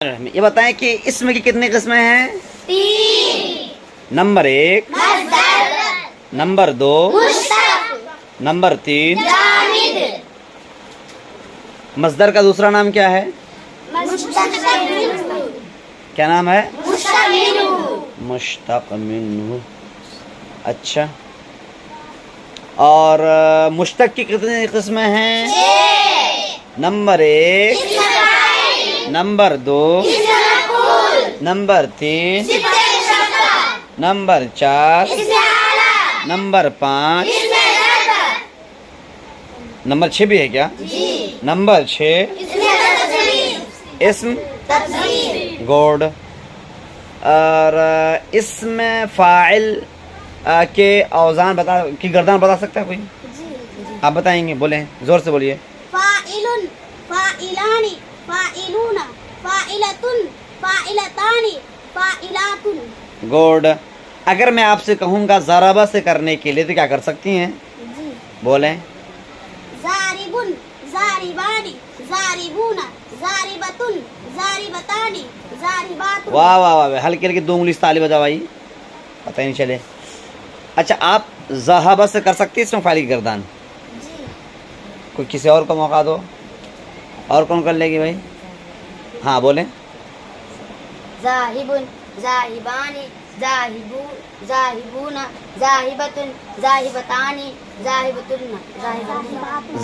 बिस्मिल्लाहिर्रहमानिर्रहीम। ये बताएं कि इसम की कितनी किस्में हैं? 3। नंबर 1, मस्दर, नंबर 2, मुश्तक, नंबर 3। जामिद। मस्दर का दूसरा नाम क्या है? मुश्तक, क्या नाम है? मुश्तक मुश्तक। अच्छा, और मुश्तक की कितनी किस्में हैं? 6। Number 1, number 2, number 3, number 4, number 5, number 6 भी है क्या? नंबर 6 इस्म गुड। और इसमें फाइल के औजान की गर्दान बता सकता है कोई? आप बताएंगे, बोलें, जोर से बोलिए। फाइलुन, फाइलानी, फाइलूना, फाइलतुन, फाइलतानी, फाइलातुन। गुड। अगर मैं आपसे कहूँगा ज़राबा से करने के लिए तो क्या कर सकती हैं? बोलें। ज़ारिबुन, ज़ारिबानी, ज़ारिबूना, ज़ारिबतुन, ज़ारिबतानी, ज़ारिबातुन। वाह वाह वाह, हल्की हल्की 2 उंगली से ताली बजावाई, पता ही नहीं चले। अच्छा, आप ज़हाबा से कर सकती है इसमें फाइल की गर्दान? कोई किसी और को मौका दो। और कौन कर लेगी भाई? हाँ बोलें। ज़ाहिबुन, ज़ाहिबानी, ज़ाहिबू, ज़ाहिबूना, ज़ाहिबतुन, ज़ाहिबतानी, ज़ाहिबतुन,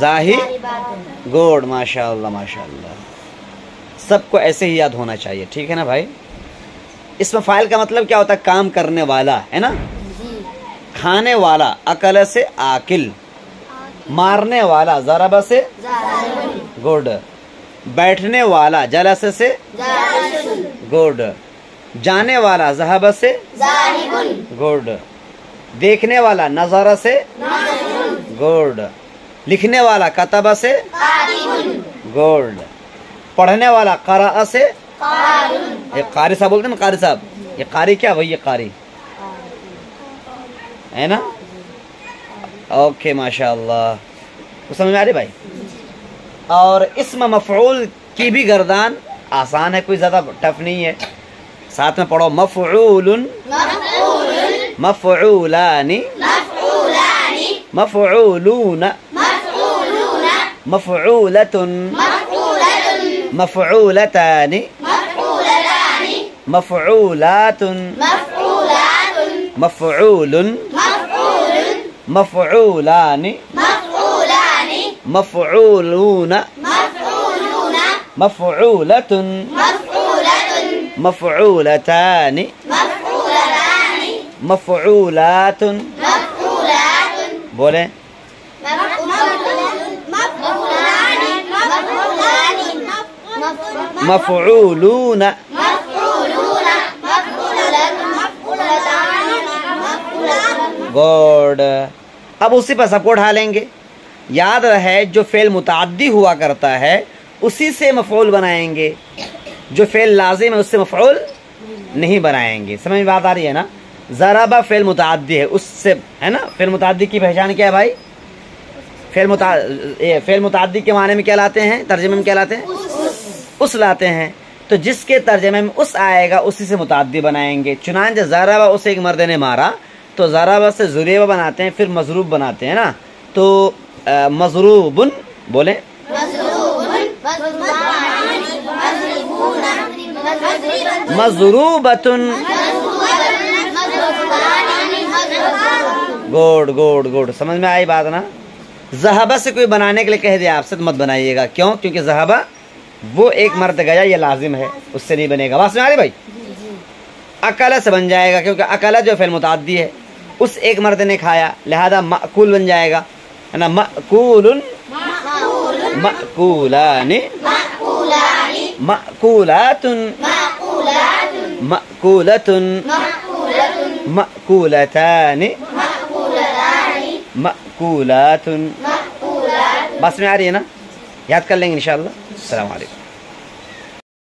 ज़ाहिबातुन। गुड, माशाअल्लाह माशाअल्लाह। सबको ऐसे ही याद होना चाहिए, ठीक है ना भाई? इसमें फाइल का मतलब क्या होता है? काम करने वाला, है ना? खाने वाला, अकल से आकिल। मारने वाला, ज़राबा से गुड। बैठने वाला, जलस से गुड। जाने वाला, ज़हब से गुड। देखने वाला, नज़र से गुड। लिखने वाला, कतब से गुड। पढ़ने वाला, क़रा से। ये कारी साहब बोलते हैं ना, कारी साहब। ये कारी क्या भाई? ये कारी है ना? ओके, माशाअल्लाह। कुछ समझ में आ रही भाई? और इस्म मफ़ऊल की भी गर्दान आसान है, कोई ज़्यादा टफ नहीं है। साथ में पढ़ो। मफ़ऊलुन, मफ़ऊलानी, मफ़ऊलून, मफ़ऊलतुन, मफ़ऊलतानी, मफ़ऊलातुन, मफ़ऊलुन, मफ़ऊलानी, मफ़ऊलून, मफ़ऊलतुन, मफ़ऊलतानी, मफ़ऊलातुन। बोलें। मफ़ऊलून। गुड। अब उसी पर सबको उठा लेंगे। याद रहे, जो फेल मुताद्दी हुआ करता है उसी से मफ़ऊल बनाएंगे, जो फेल लाजिम है उससे मफ़ऊल नहीं बनाएंगे। समझ में बात आ रही है ना? ज़राबा फेल मुताद्दी है, उससे, है ना? फेल मुताद्दी की पहचान क्या है भाई? फेल मुताद्दी के माने में क्या लाते हैं? तर्जुमे में क्या लाते हैं? उस लाते हैं। तो जिसके तर्जुमे में उस आएगा उसी से मुताद्दी बनाएंगे। चुनांचे ज़राबा उसे एक मर्द ने मारा तो ज़राबा से ज़ुरेबा बनाते हैं, फिर मज़रूब बनाते हैं ना। तो मज़रूबुन, बोलें। मज़रूबतुन। गुड गुड गुड, समझ में आई बात ना? ज़हबा से कोई बनाने के लिए कह दिया आपसे तो मत बनाइएगा। क्यों? क्योंकि ज़हबा वो एक मर्द गया, ये लाजिम है, उससे नहीं बनेगा। बात में आ रही भाई? अकला से बन जाएगा, क्योंकि अकला जो फेल मुताद्दी है उस एक मर्द ने खाया, लिहाजा मअकूल बन जाएगा, है ना? मअकूलुन, मअकूलानी, मअकूलातुन, मअकूलतुन, मअकूलतानी, मअकूलातुन। बस में आ रही है ना? याद कर लेंगे इंशाअल्लाह। अस्सलाम वालेकुम।